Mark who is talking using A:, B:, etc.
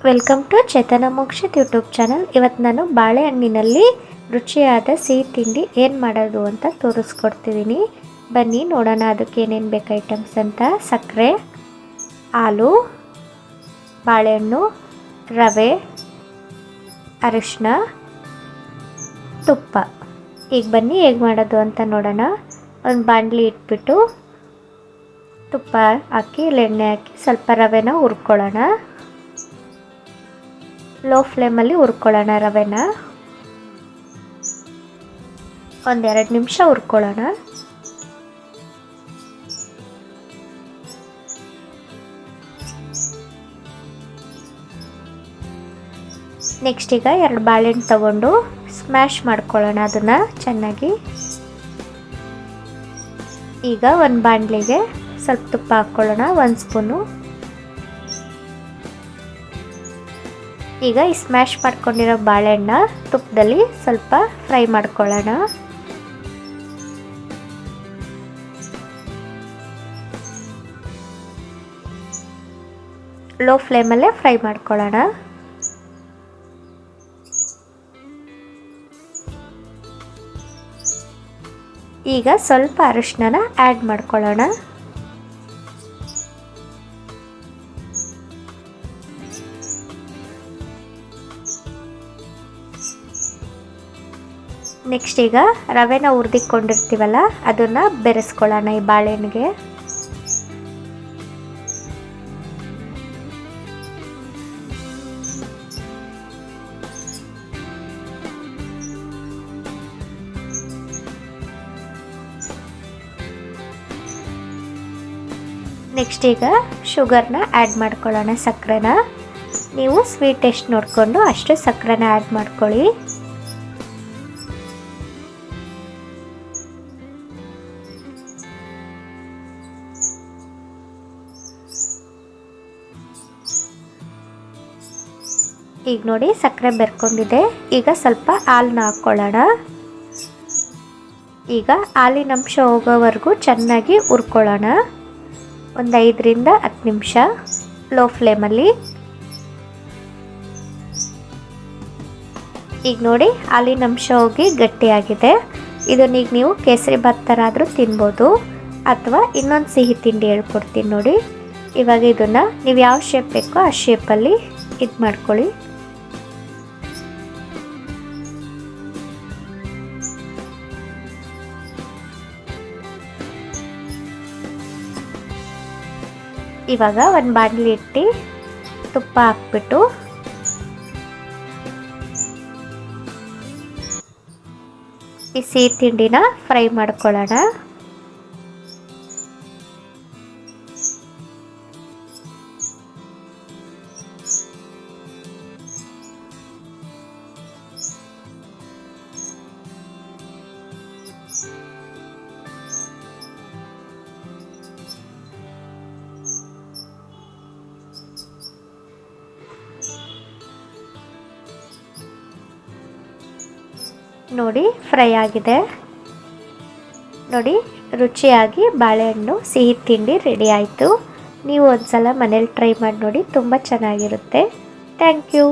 A: Welcome to Chetana Mokshith YouTube channel. ಇವತ್ತು ನಾನು ಬಾಳೆಹಣ್ಣಿನಲ್ಲಿ ರುಚಿಯಾದ ಸಿಹಿ ತಿಂಡಿ ಏನು ಮಾಡೋದು ಅಂತ ತೋರಿಸ್ಕೊಡ್ತಿದ್ದೀನಿ. ಬನ್ನಿ ನೋಡೋಣ ಅದಕ್ಕೆ ಏನೇನು ಬೇಕು ಐಟಮ್ಸ್ ಅಂತ. ಸಕ್ಕರೆ, ಹಾಲು, ಬಾಳೆಹಣ್ಣು, ರವೆ, ಅರಿಶಿನ, ತುಪ್ಪ. ಈಗ ಬನ್ನಿ ಹೇಗೆ ಮಾಡೋದು ಅಂತ ನೋಡೋಣ. ಒಂದು ಬಾಣಲಿ ಇಟ್ಬಿಟ್ಟು ತುಪ್ಪ ಹಾಕಿ ಎಣ್ಣೆ ಹಾಕಿ ಸ್ವಲ್ಪ ರವೆನ ಹುರ್ಕೊಳ್ಳೋಣ. ಲೋ ಫ್ಲೇಮಲ್ಲಿ ಹುರ್ಕೊಳ್ಳೋಣ. ರವೆನ ಒಂದೆರಡು ನಿಮಿಷ ಹುರ್ಕೊಳ್ಳೋಣ. ನೆಕ್ಸ್ಟ್ ಈಗ 2 ಬಾಳೆಹಣ್ಣು ತಗೊಂಡು ಸ್ಮ್ಯಾಶ್ ಮಾಡ್ಕೊಳ್ಳೋಣ ಅದನ್ನು ಚೆನ್ನಾಗಿ. ಈಗ ಒಂದು ಬಾಣಲಿಗೆ ಸ್ವಲ್ಪ ತುಪ್ಪ ಹಾಕ್ಕೊಳ್ಳೋಣ, 1 ಸ್ಪೂನು. ಈಗ ಈ ಸ್ಮ್ಯಾಶ್ ಮಾಡ್ಕೊಂಡಿರೋ ಬಾಳೆಹಣ್ಣ ತುಪ್ಪದಲ್ಲಿ ಸ್ವಲ್ಪ ಫ್ರೈ ಮಾಡ್ಕೊಳ್ಳೋಣ. ಲೋ ಫ್ಲೇಮಲ್ಲೇ ಫ್ರೈ ಮಾಡ್ಕೊಳ್ಳೋಣ. ಈಗ ಸ್ವಲ್ಪ ಅರಿಶಿನ ಆ್ಯಡ್ ಮಾಡ್ಕೊಳ್ಳೋಣ. ನೆಕ್ಸ್ಟ್ ಈಗ ರವೆನ ಹುರಿದಿಕೊಂಡಿರ್ತೀವಲ್ಲ ಅದನ್ನು ಬೆರೆಸ್ಕೊಳ್ಳೋಣ ಈ ಬಾಳೆಹಣ್ಣಿಗೆ. ನೆಕ್ಸ್ಟ್ ಈಗ ಶುಗರ್ನ ಆ್ಯಡ್ ಮಾಡ್ಕೊಳ್ಳೋಣ, ಸಕ್ಕರೆನ. ನೀವು ಸ್ವೀಟ್ ಎಷ್ಟು ನೋಡಿಕೊಂಡು ಅಷ್ಟು ಸಕ್ಕರೆನ ಆ್ಯಡ್ ಮಾಡ್ಕೊಳ್ಳಿ. ಈಗ ನೋಡಿ ಸಕ್ಕರೆ ಬೆರ್ಕೊಂಡಿದೆ. ಈಗ ಸ್ವಲ್ಪ ಹಾಲನ್ನ ಹಾಕ್ಕೊಳ್ಳೋಣ. ಈಗ ಹಾಲಿನ ಅಂಶ ಹೋಗೋವರೆಗೂ ಚೆನ್ನಾಗಿ ಹುರ್ಕೊಳ್ಳೋಣ. ಒಂದು 5 ರಿಂದ 10 ನಿಮಿಷ ಲೋ ಫ್ಲೇಮಲ್ಲಿ. ಈಗ ನೋಡಿ ಹಾಲಿನ ಅಂಶ ಹೋಗಿ ಗಟ್ಟಿಯಾಗಿದೆ. ಇದನ್ನೀಗ ನೀವು ಕೇಸರಿ ಭಾತ್ ಥರ ಆದರೂ ತಿನ್ಬೋದು, ಅಥವಾ ಇನ್ನೊಂದು ಸಿಹಿ ತಿಂಡಿ ಹೇಳ್ಕೊಡ್ತೀನಿ ನೋಡಿ. ಇವಾಗ ಇದನ್ನು ನೀವು ಯಾವ ಶೇಪ್ ಬೇಕೋ ಆ ಶೇಪಲ್ಲಿ ಇದು ಮಾಡ್ಕೊಳ್ಳಿ. ಇವಾಗ ಒಂದು ಬಾಣಲಿ ಇಟ್ಟು ತುಪ್ಪ ಹಾಕ್ಬಿಟ್ಟು ಈ ಸಿಹಿ ತಿಂಡಿನ ಫ್ರೈ ಮಾಡ್ಕೊಳ್ಳೋಣ. ನೋಡಿ ಫ್ರೈ ಆಗಿದೆ. ನೋಡಿ ರುಚಿಯಾಗಿ ಬಾಳೆಹಣ್ಣು ಸಿಹಿ ತಿಂಡಿ ರೆಡಿ ಆಯಿತು. ನೀವು ಒಂದ್ಸಲ ಮನೇಲಿ ಟ್ರೈ ಮಾಡಿ ನೋಡಿ, ತುಂಬ ಚೆನ್ನಾಗಿರುತ್ತೆ. Thank you.